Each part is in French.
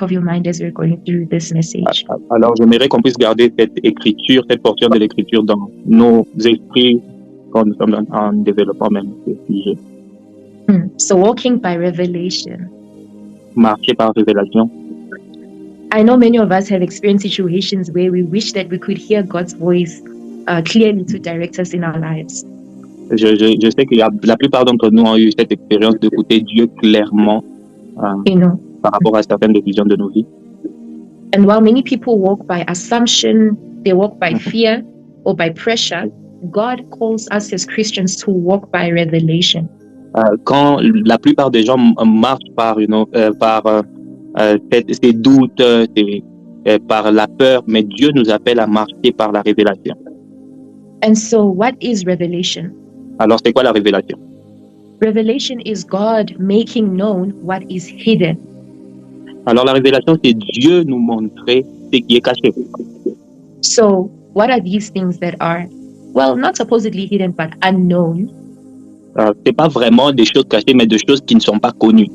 of your mind as we're going through this message. Alors, j'aimerais qu'on puisse garder cette écriture, cette portion de l'écriture dans nos esprits quand nous sommes en développement même de ce sujet. So walking by revelation. Marcher par révélation. I know many of us have experienced situations where we wish that we could hear God's voice clearly to direct us in our lives. Je sais que la plupart d'entre nous ont eu cette expérience d'écouter Dieu clairement par rapport à certaines décisions de nos vies. And while many people walk by assumption, they walk by fear or by pressure, God calls us as Christians to walk by revelation. Quand la plupart des gens marchent par ces doutes, par la peur, mais Dieu nous appelle à marcher par la révélation. And so, what is revelation? Alors, c'est quoi la révélation? Revelation is God making known what is hidden. Alors, la révélation, c'est Dieu nous montrer ce qui est caché. So, what are these things that are, well, not supposedly hidden, but unknown? C'est pas vraiment des choses cachées, mais des choses qui ne sont pas connues.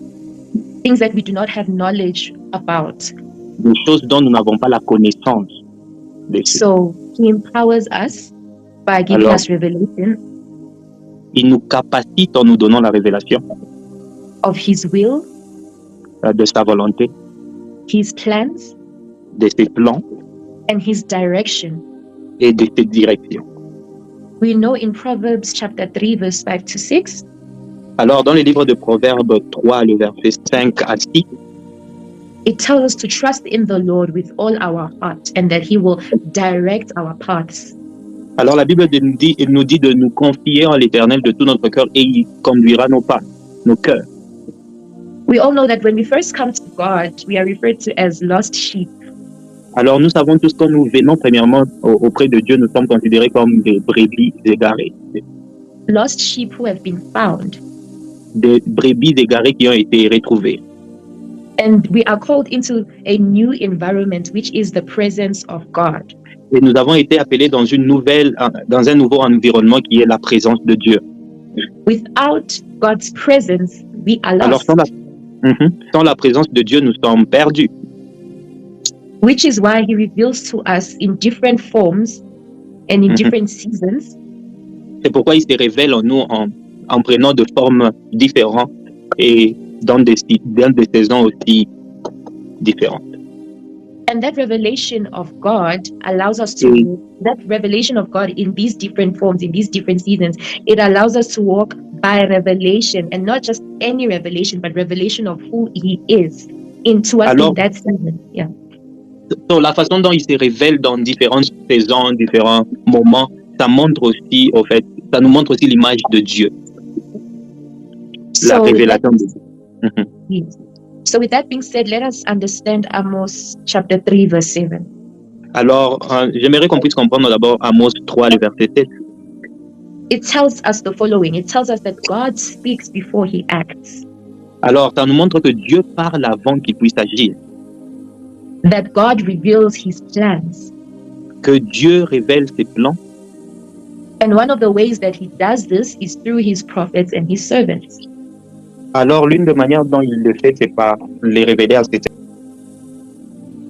Things that we do not have knowledge about. Des choses dont nous n'avons pas la connaissance. So, He empowers us by giving us revelation. Il nous capacite en nous donnant la révélation. Of His will. De sa volonté. His plans. De ses plans. And His direction. Et de ses directions. We know in Proverbs chapter 3 verse 5 to 6. Alors dans le livre de Proverbes 3 le verset 5 à 6. It tells us to trust in the Lord with all our heart and that He will direct our paths. Alors la Bible nous dit de nous confier en l'Éternel de tout notre cœur et il conduira nos pas, nos cœurs. We all know that when we first come to God, we are referred to as lost sheep. Alors nous savons tous quand nous venons premièrement auprès de Dieu, nous sommes considérés comme des brebis égarées. Lost sheep who have been found. Des brebis égarées qui ont été retrouvées. And we are called into a new environment, which is the presence of God. Et nous avons été appelés dans un nouveau environnement qui est la présence de Dieu. Without God's presence, we are lost. Alors sans la présence de Dieu, nous sommes perdus. Which is why He reveals to us in different forms and in different seasons. C'est pourquoi il se révèle en nous en prenant de formes différentes et dans des saisons aussi différentes. And that revelation of God allows us that revelation of God in these different forms, in these different seasons, it allows us to walk by revelation, and not just any revelation, but revelation of who He is into us in that season. Yeah. Donc, la façon dont il se révèle dans différentes saisons, différents moments, ça montre aussi, ça nous montre aussi l'image de Dieu. La révélation de Dieu. Yes. So with that being said, let us understand Amos chapter 3 verse 7. Alors, j'aimerais qu'on puisse comprendre d'abord Amos 3, le verset 7. It tells us the following. It tells us that God speaks before He acts. Alors, ça nous montre que Dieu parle avant qu'il puisse agir. That God reveals His plans. Que Dieu révèle ses plans. And one of the ways that He does this is through His prophets and His servants. Alors, l'une des manières dont il le fait, c'est par les révéler à ses serviteurs.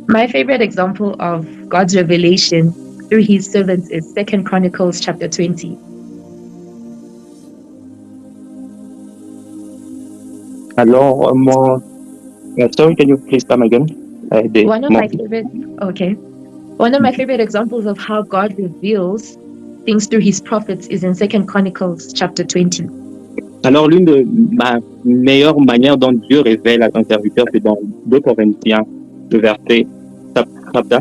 My favorite example of God's revelation through His servants is 2 Chronicles chapter 20. Alors, sorry, can you please come again? One of my favorite examples of how God reveals things through His prophets is in 2 Chronicles chapter 20. Alors, l'une de ma meilleure manière dont Dieu révèle à son serviteur, c'est dans 2 Corinthiens, le verset chapter.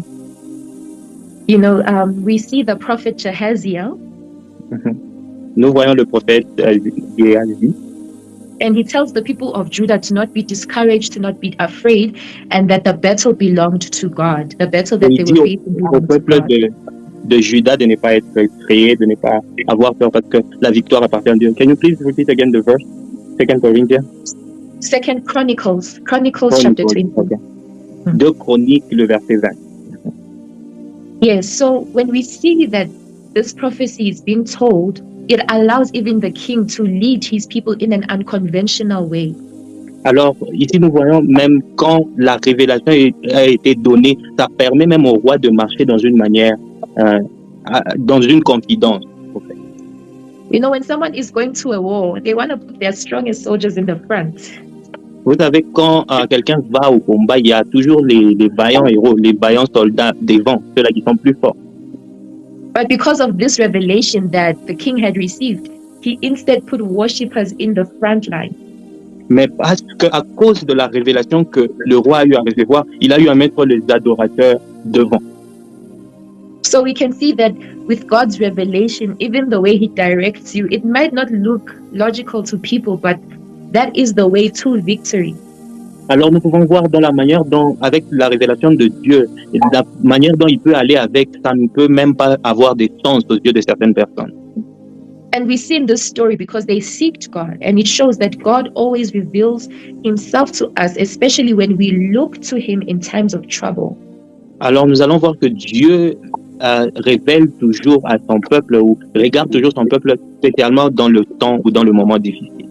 You know, we see the prophet Jehaziel. Nous voyons le prophète Géhazi. And he tells the people of Judah to not be discouraged, to not be afraid, and that the battle belonged to God. The battle that they were facing belonged to God. De Judas de ne pas être effrayé, de ne pas avoir peur parce que la victoire appartient à Dieu. Can you please repeat again the verse? 2 Corinthians? 2 Chronicles chapter 20. Okay. 2 Chroniques, le verset 20. Yes, so when we see that this prophecy is being told, it allows even the king to lead his people in an unconventional way. Alors, ici, nous voyons même quand la révélation a été donnée, ça permet même au roi de marcher dans une manière, dans une confidence. You know, when someone is going to a war, they want to put their strongest soldiers in the front. Vous savez, quand quelqu'un va au combat, il y a toujours les vaillants héros, les vaillants soldats devant, ceux-là qui sont plus forts. But because of this revelation that the king had received, he instead put worshippers in the front line. Mais parce qu'à cause de la révélation que le roi a eu à recevoir, il a eu à mettre les adorateurs devant. So we can see that with God's revelation, even the way he directs you, it might not look logical to people, but that is the way to victory. Alors nous pouvons voir dans la manière dont, avec la révélation de Dieu, la manière dont il peut aller avec, ça ne peut même pas avoir de sens aux yeux de certaines personnes. And we see in this story because they seeked God, and it shows that God always reveals himself to us, especially when we look to him in times of trouble. Alors nous allons voir que Dieu révèle toujours à son peuple ou regarde toujours son peuple, spécialement dans le temps ou dans le moment difficile.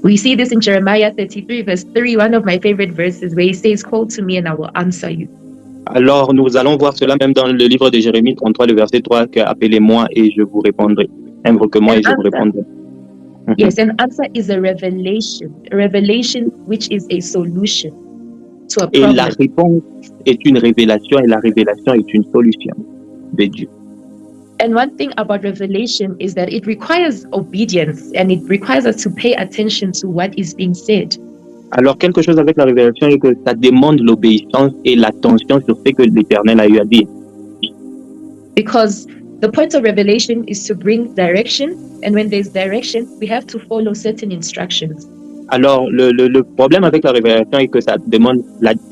We see this in Jeremiah 33 verse 3, one of my favorite verses, where he says, "Call to me and I will answer you." Alors nous allons voir cela même dans le livre de Jérémie 33, le verset 3, que appelez-moi et je vous répondrai. Invoquez-moi et je vous répondrai. Yes, an answer is a revelation which is a solution to a problem. Et la réponse est une révélation et la révélation est une solution de Dieu. And one thing about revelation is that it requires obedience and it requires us to pay attention to what is being said. Alors quelque chose avec la révélation est que ça demande l'obéissance et l'attention sur ce que l'Éternel a eu à dire. Because the point of revelation is to bring direction, and when there's direction, we have to follow certain instructions. Alors le problème avec la révélation est que ça demande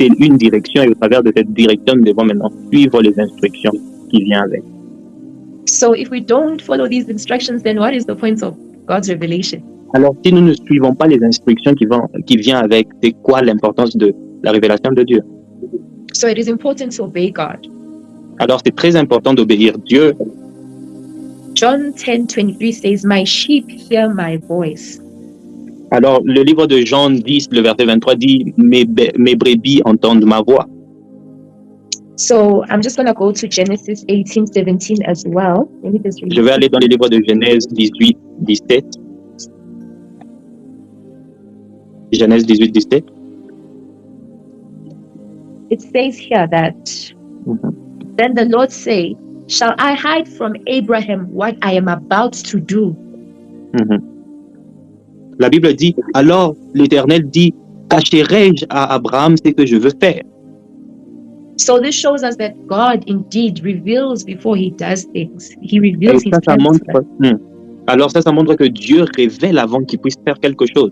une direction et au travers de cette direction, nous devons maintenant suivre les instructions qui viennent avec. So if we don't follow these instructions, then what is the point of God's revelation? Alors si nous ne suivons pas les instructions qui viennent avec, c'est quoi l'importance de la révélation de Dieu? So it is important to obey God. Alors c'est très important d'obéir Dieu. John 10:23 says, "My sheep hear my voice." Alors le livre de Jean 10, le verset 23 dit, mes brebis entendent ma voix. So I'm just going to go to Genesis 18:17 as well. Let me just read. Je vais aller dans le livre de Genèse 18, 17. Genèse 18, 17. It says here that, Then the Lord said, "Shall I hide from Abraham what I am about to do?" La Bible dit, alors l'Éternel dit, cacherai-je à Abraham ce que je veux faire? So this shows us that God indeed reveals before he does things. He reveals his ça plans. montre, alors ça montre que Dieu révèle avant qu'il puisse faire quelque chose.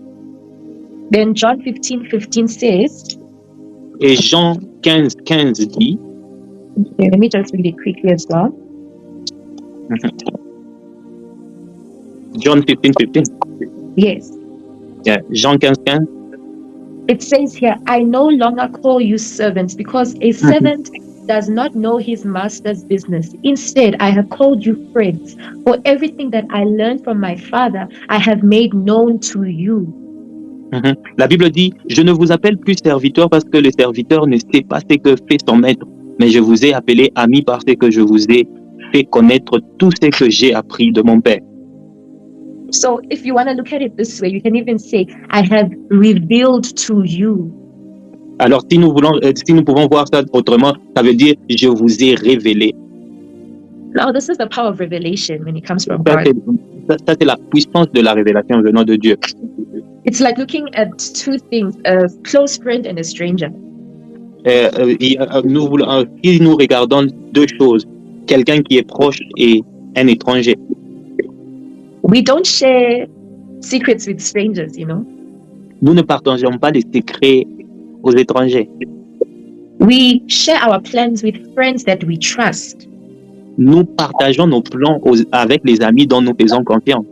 Then John 15:15 says, Et Jean 15, 15 dit, okay, let me just read it quickly as well. John 15, 15. Yes. Yeah. Jean 15, 15. It says here, "I no longer call you servants, because a servant does not know his master's business. Instead, I have called you friends. For everything that I learned from my Father, I have made known to you." La Bible dit, je ne vous appelle plus serviteur parce que le serviteur ne sait pas ce que fait son maître, mais je vous ai appelé ami parce que je vous ai fait connaître tout ce que j'ai appris de mon Père. So if you want to look at it this way, you can even say, "I have revealed to you." Alors si nous pouvons voir ça autrement, ça veut dire je vous ai révélé. Now this is the power of revelation when it comes from Ça, God. c'est la puissance de la révélation venant de Dieu. It's like looking at two things, a close friend and a stranger. Si nous regardons deux choses, quelqu'un qui est proche et un étranger, We don't share secrets with strangers, you know. nous ne partageons pas les secrets aux étrangers. We share our plans with friends that we trust. Nous partageons nos plans avec les amis dont nous faisons confiance.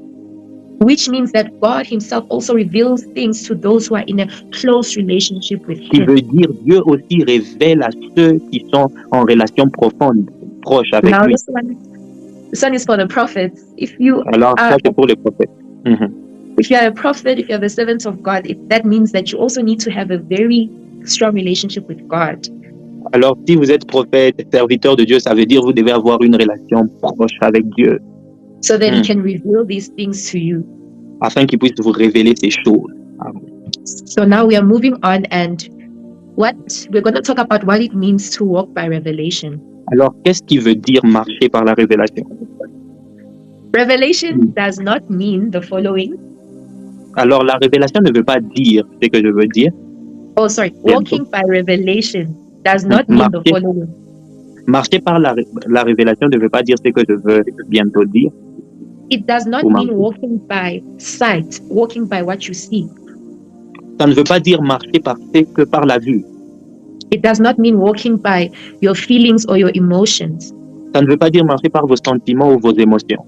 Which means that God himself also reveals things to those who are in a close relationship with Qui him. veut dire Dieu aussi révèle à ceux qui sont en relation profonde, proche avec Now lui. this one is for the prophets. If you Alors ça are c'est pour les prophètes. If you are a prophet, if you are the servant of God, that means that you also need to have a very strong relationship with God. Alors, si vous êtes prophète, serviteur de Dieu, ça veut dire que vous devez avoir une relation proche avec Dieu, so that He can reveal these things to you. afin qu'il puisse vous révéler ces choses. So now we are moving on, and we're going to talk about what it means to walk by revelation. Alors, qu'est-ce qui veut dire marcher par la révélation? Revelation does not mean the following. Alors, la révélation ne veut pas dire ce que je veux dire. Oh, sorry. Walking by revelation does not mean the following. Marcher par la révélation ne veut pas dire ce que je veux bientôt dire. It does not mean walking by sight, walking by what you see. Ça ne veut pas dire marcher par la vue. It does not mean walking by your feelings or your emotions. Ça ne veut pas dire marcher par vos sentiments ou vos émotions.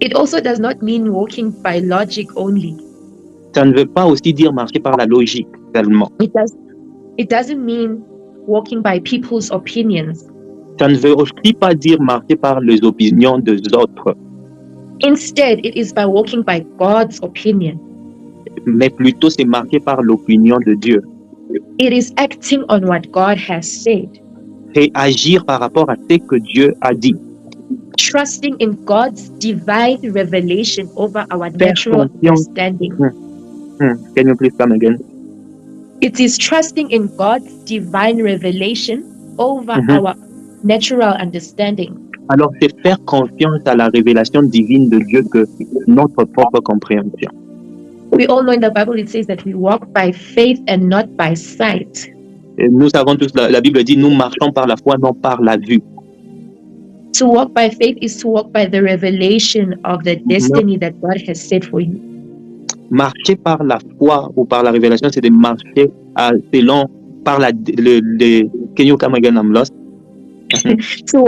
It also does not mean walking by logic only. Ça ne veut pas aussi dire marcher par la logique seulement. It doesn't mean walking by people's opinions. Ça ne veut aussi pas dire marcher par les opinions des autres. Instead, it is by walking by God's opinion. Mais plutôt c'est marcher par l'opinion de Dieu. It is acting on what God has said. C'est agir par rapport à ce que Dieu a dit. Trusting in God's divine revelation over our natural understanding. Can you please come again? It is trusting in God's divine revelation over our natural understanding. Alors, c'est faire confiance à la révélation divine de Dieu que notre propre compréhension. We all know in the Bible it says that we walk by faith and not by sight. Et nous savons tous, la Bible dit, nous marchons par la foi, non par la vue. To walk by faith is to walk by the revelation of the destiny that God has set for you. Marcher par la foi ou par la révélation, c'est de marcher par la can you come again? I'm lost. To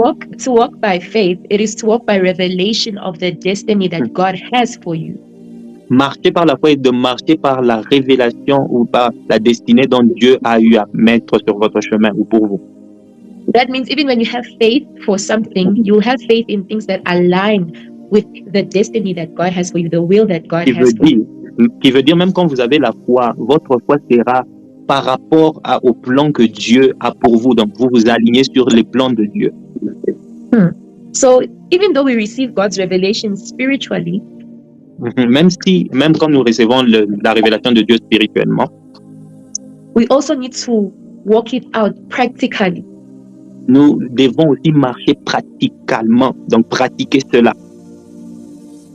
walk by faith, it is to walk by revelation of the destiny that God has for you. Marcher par la foi est de marcher par la révélation ou par la destinée dont Dieu a eu à mettre sur votre chemin ou pour vous. That means even when you have faith for something, you have faith in things that align with the destiny that God has for you, the will that God has for you. Qui veut dire même quand vous avez la foi, votre foi sera par rapport au plan que Dieu a pour vous. Donc vous vous alignez sur les plans de Dieu. So even though we receive God's revelation spiritually, même quand nous recevons la révélation de Dieu spirituellement, we also need to walk it out practically. Nous devons aussi marcher praticalement, donc pratiquer cela.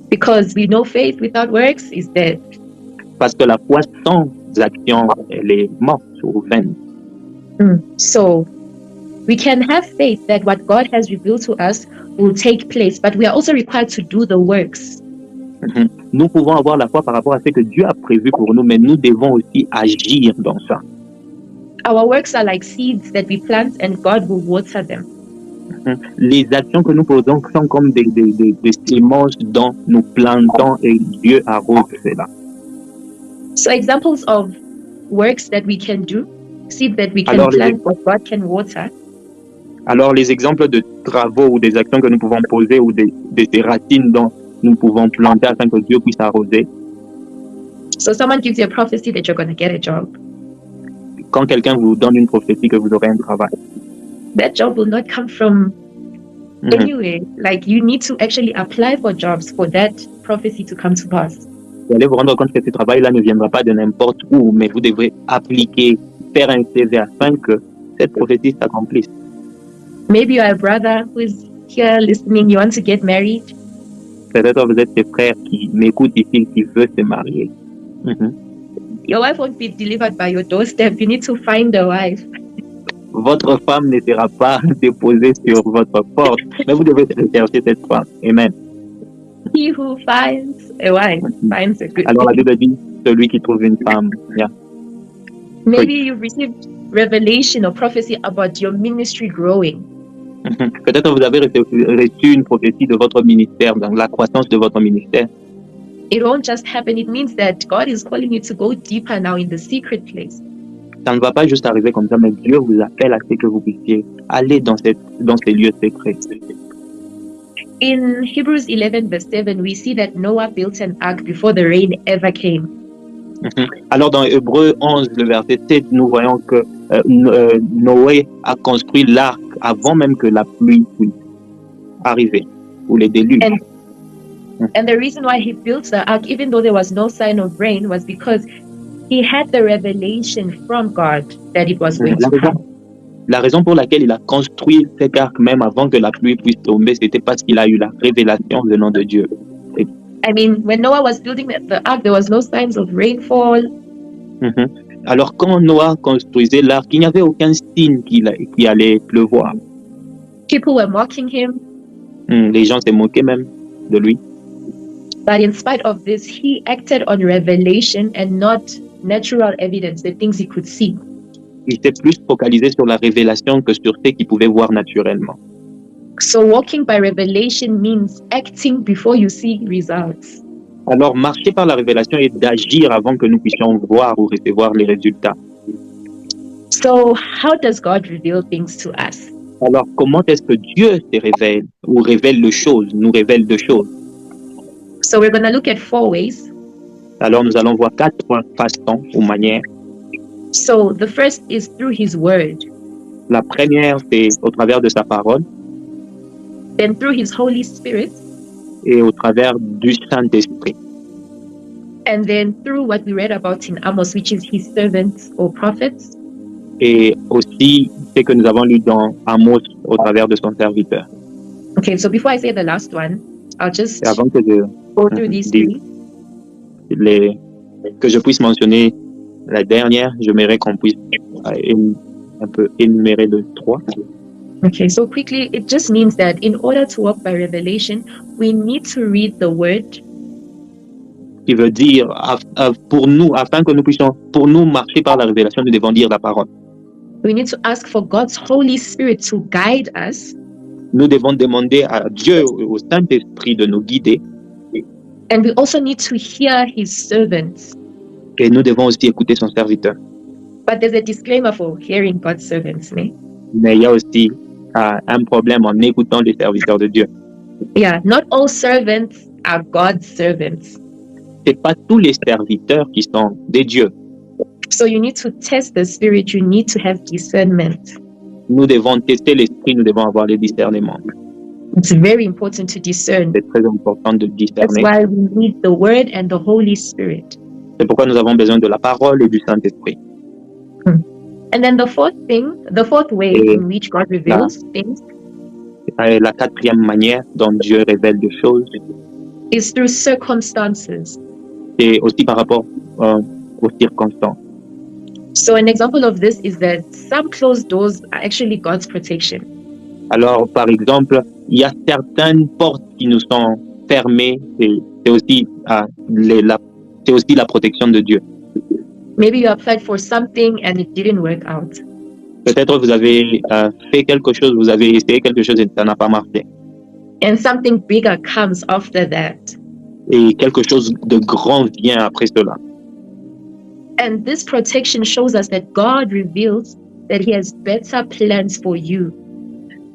Because we know faith without works is dead. Parce que la foi sans action, elle est morte ou vaine. So we can have faith that what God has revealed to us will take place, but we are also required to do the works. Nous pouvons avoir la foi par rapport à ce que Dieu a prévu pour nous, mais nous devons aussi agir dans ça. Our works are like seeds that we plant and God will water them. Les actions que nous posons sont comme des semences dont nous plantons et Dieu arrose cela. So examples of works that we can do, seeds that we can plant but God can water. Alors les exemples de travaux ou des actions que nous pouvons poser ou des racines dont nous pouvons planter afin que Dieu puisse arroser. So someone gives you a prophecy that you're going to get a job. Quand quelqu'un vous donne une prophétie que vous aurez un travail. That job will not come from anywhere. Like you need to actually apply for jobs for that prophecy to come to pass. Vous allez vous rendre compte que ce travail-là ne viendra pas de n'importe où, mais vous devrez appliquer, faire un CV afin que cette prophétie s'accomplisse. Maybe you are a brother who is here listening, you want to get married. Peut-être vous êtes des frères qui m'écoutent ici, qui veulent se marier. Your wife won't be delivered by your doorstep. You need to find a wife. Votre femme ne sera pas déposée sur votre porte, mais vous devez chercher cette femme. Amen. He who finds a wife finds a good. Alors la Bible dit, celui qui trouve une femme. Yeah. Maybe you've received revelation or prophecy about your ministry growing. Peut-être vous avez reçu une prophétie de votre ministère, dans la croissance de votre ministère. It won't just happen. It means that God is calling you to go deeper now in the secret place. Ça ne va pas juste arriver comme ça, mais Dieu vous appelle à ce que vous puissiez aller dans ces lieux secrets. In Hebrews 11 verse 7, we see that Noah built an ark before the rain ever came. Alors dans Hébreux 11, le verset 7, nous voyons que Noé a construit l'arc avant même que la pluie puisse arriver, ou les déluges. And the reason why he built the ark, even though there was no sign of rain, was because he had the revelation from God that it was going to come. La raison pour laquelle il a construit cet arc même avant que la pluie puisse tomber, c'était parce qu'il a eu la révélation venant de Dieu. I mean, when Noah was building the ark, there was no signs of rainfall. Alors quand Noah construisait l'arc, il n'y avait aucun signe qu'il allait pleuvoir. People were mocking him. Les gens se moquaient même de lui. But in spite of this, he acted on revelation and not natural evidence, the things he could see. Il s'est plus focalisé sur la révélation que sur ce qu'il pouvait voir naturellement. So walking by revelation means acting before you see results. Alors marcher par la révélation est d'agir avant que nous puissions voir ou recevoir les résultats. So how does God reveal things to us? Alors comment est-ce que Dieu se révèle ou révèle les choses, nous révèle des choses? So we're going to look at 4 ways. Alors nous allons voir 4 façons ou manières. So the first is through his word. La première, c'est au travers de sa parole. Then through his Holy Spirit. Et au travers du Saint-Esprit. And then through what we read about in Amos, which is his servants or prophets. Et aussi ce que nous avons lu dans Amos au travers de son serviteur. Okay, so before I say the last one, I'll just Et avant que je go through these 3. Que je puisse mentionner la dernière, j'aimerais qu'on puisse un peu énumérer les 3. Okay, so quickly, it just means that in order to walk by revelation, we need to read the word. Qui veut dire, pour nous, afin que nous puissions, pour nous marcher par la révélation, nous devons lire la parole. We need to ask for God's Holy Spirit to guide us. Nous devons demander à Dieu, au Saint-Esprit, de nous guider. And we also need to hear his servants. Et nous devons aussi écouter son serviteur. But there's a disclaimer for hearing God's servants, né? Mais il y a aussi un problème en écoutant les serviteurs de Dieu. Yeah, not all servants are God's servants. C'est pas tous les serviteurs qui sont des dieux. So you need to test the spirit, you need to have discernment. Nous devons tester l'esprit, nous devons avoir le discernement. It's very important to discern. C'est très important de discerner. That's why we need the word and the Holy Spirit. C'est pourquoi nous avons besoin de la parole et du Saint-Esprit. And then the fourth way in which God reveals things. La quatrième manière dont Dieu révèle des choses is through circumstances. C'est aussi par rapport aux circonstances. So an example of this is that some closed doors are actually God's protection. Alors, par exemple, il y a certaines portes qui nous sont fermées et c'est aussi la protection de Dieu. Maybe you applied for something and it didn't work out. Peut-être vous avez fait quelque chose, vous avez essayé quelque chose et ça n'a pas marché. And something bigger comes after that. Et quelque chose de grand vient après cela. And this protection shows us that God reveals that he has better plans for you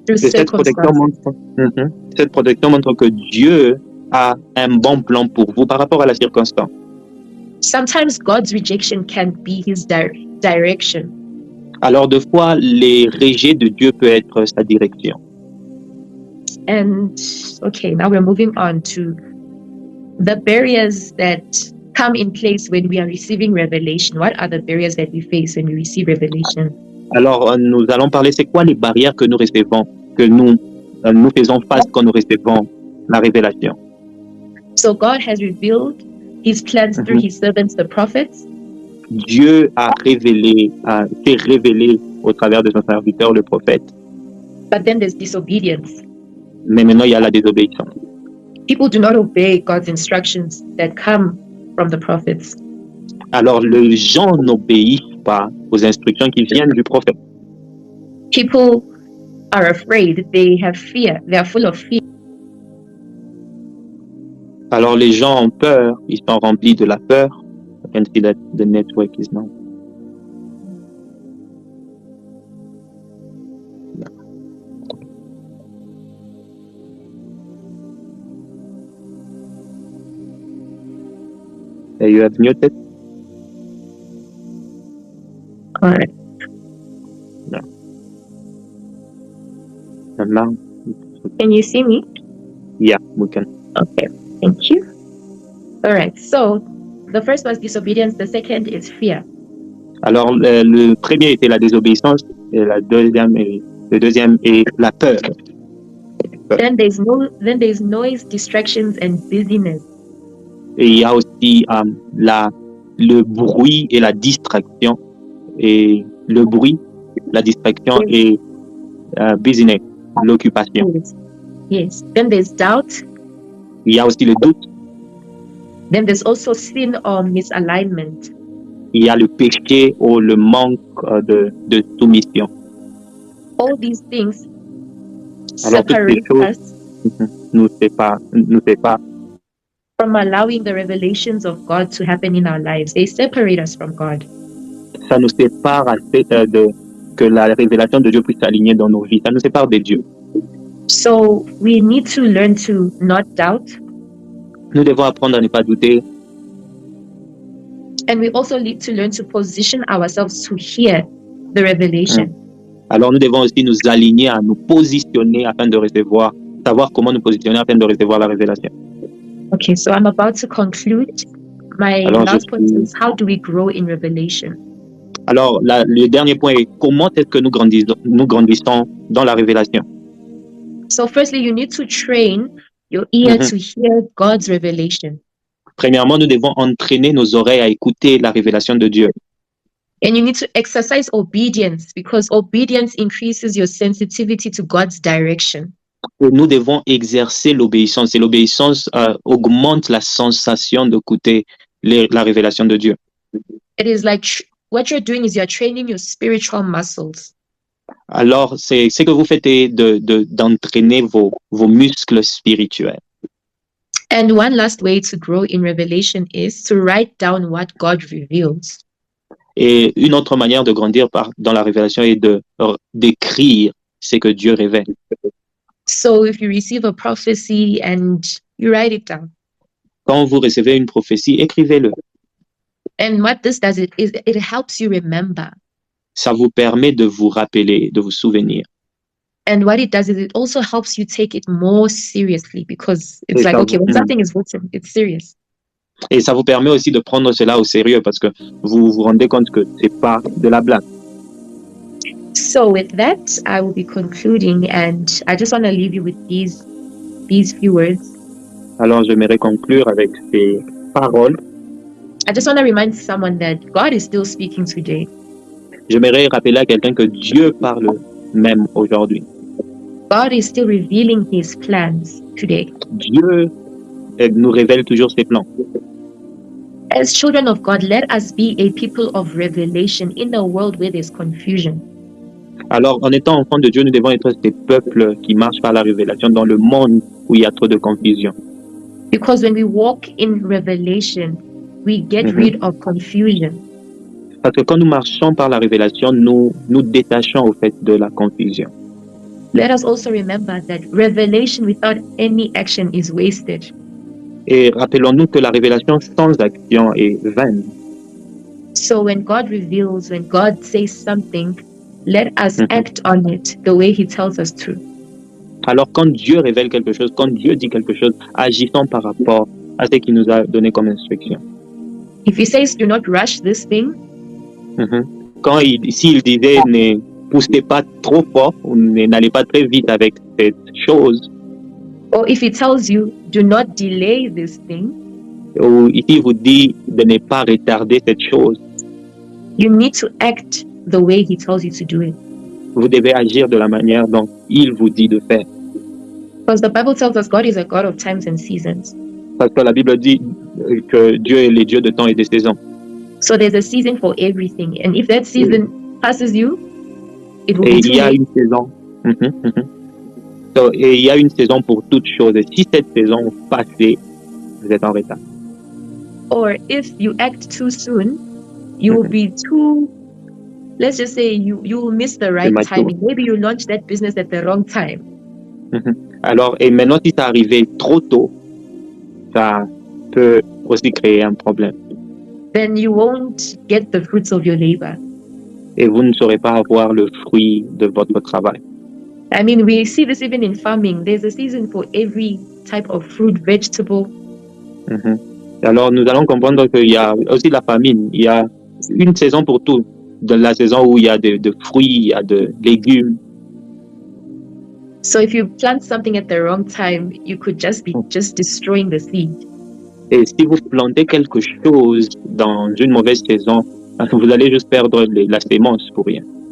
through circumstances. Cette protection montre que Dieu a un bon plan pour vous par rapport à la circonstance. Sometimes God's rejection can be his direction. Alors, des fois, les rejets de Dieu peut être sa direction. And okay, now we're moving on to the barriers that come in place when we are receiving revelation. What are the barriers that we face when we receive revelation? Alors, nous allons parler, c'est quoi les barrières que nous recevons, que nous faisons face quand nous recevons la révélation. So God has revealed his plans through his servants, the prophets. Dieu a s'est révélé au travers de son serviteur, le prophète. But then there's disobedience. Mais maintenant, il y a la désobéissance. People do not obey God's instructions that come from the prophets. Alors, les gens n'obéissent pas aux instructions qui viennent du prophète. People are afraid. They have fear. They are full of fear. Alors, les gens ont peur. Ils sont remplis de la peur. I can see that the network is now. You have muted? All right. Now, Can you see me? yeah, we can. Okay. Thank you. All right. So the first was disobedience. The second is fear. Alors, le premier était la désobéissance et le deuxième est la peur. Then there's noise, distractions, and busyness. Et il y a aussi le bruit et la distraction. Et le bruit, la distraction et business, l'occupation. Yes. Then there's doubt. Il y a aussi le doute. Then there's also sin or misalignment. Il y a le péché ou le manque de soumission. All these things Alors, toutes ces separate choses us nous séparent from allowing the revelations of God to happen in our lives. They separate us from God. Ça nous sépare que la révélation de Dieu puisse s'aligner dans nos vies. Ça nous sépare de Dieu. So we need to learn to not doubt. Nous devons apprendre à ne pas douter. And we also need to learn to position ourselves to hear the revelation. Alors, nous devons aussi nous aligner à nous positionner afin de savoir comment nous positionner afin de recevoir la révélation. Okay, so I'm about to conclude. My Alors, last point is, how do we grow in revelation? Alors, le dernier point est comment est-ce que nous grandissons dans la révélation. So firstly, you need to train your ear to hear God's revelation. Premièrement, nous devons entraîner nos oreilles à écouter la révélation de Dieu. And you need to exercise obedience, because obedience increases your sensitivity to God's direction. Et nous devons exercer l'obéissance. Et l'obéissance augmente la sensation d'écouter la révélation de Dieu. It is like what you're doing is you're training your spiritual muscles. Alors, ce que vous faites est d'entraîner vos muscles spirituels. And one last way to grow in revelation is to write down what God reveals. Et une autre manière de grandir dans la révélation est d'écrire ce que Dieu révèle. So if you receive a prophecy and you write it down. Quand vous recevez une prophétie, écrivez-le. And what this does is it helps you remember. Ça vous permet de vous rappeler, de vous souvenir. And what it does is it also helps you take it more seriously, because it's like, okay, when something is written, it's serious. Et ça vous permet aussi de prendre cela au sérieux parce que vous vous rendez compte que c'est pas de la blague. So with that, I will be concluding, and I just want to leave you with these few words. Alors, j'aimerais conclure avec ces paroles. I just want to remind someone that God is still speaking today. J'aimerais rappeler à quelqu'un que Dieu parle même aujourd'hui. God is still revealing his plans today. Dieu nous révèle toujours ses plans. As children of God, let us be a people of revelation in a world where there's confusion. Alors, en étant enfants de Dieu, nous devons être ces peuples qui marchent par la révélation dans le monde où il y a trop de confusion. Because when we walk in revelation, we get rid of confusion. Parce que quand nous marchons par la révélation, nous nous détachons au fait de la confusion. Let us also remember that revelation without any action is wasted. Et rappelons-nous que la révélation sans action est vaine. So when God reveals, when God says something, let us act on it the way he tells us to. Alors quand Dieu révèle quelque chose, quand Dieu dit quelque chose, agissons par rapport à ce qu'il nous a donné comme instruction. If he says, do not rush this thing, s'il disait ne poussez pas trop fort ou n'allez pas très vite avec cette chose, or if he tells you, do not delay this thing, ou ici vous dit de ne pas retarder cette chose, you need to act the way he tells you to do it. Vous devez agir de la manière dont il vous dit de faire. Because the Bible tells us God is a God of times and seasons. Parce que la Bible dit que Dieu est le Dieu de temps et de saison. So there's a season for everything. And if that season passes you, it will be too late. Il y a une saison. Et il y a une saison pour toutes choses. Et si cette saison passe, vous êtes en retard. Or if you act too soon, you will be too, let's just say you will miss the right timing. Maybe you launch that business at the wrong time. Alors, et maintenant, si c'est arrivé trop tôt, ça peut aussi créer un problème. then you won't get the fruits of your labor. Et vous ne saurez pas avoir le fruit de votre travail. I mean, we see this even in farming. There's a season for every type of fruit, vegetable. Mhm. Alors, nous allons comprendre qu'il y a aussi la famine. Il y a une saison pour tout. De la saison où il y a de fruits, il y a de légumes. So if you plant something at the wrong time, you could just be just destroying the seed. Et si vous plantez quelque chose dans une mauvaise saison, vous allez juste perdre la sémence pour rien.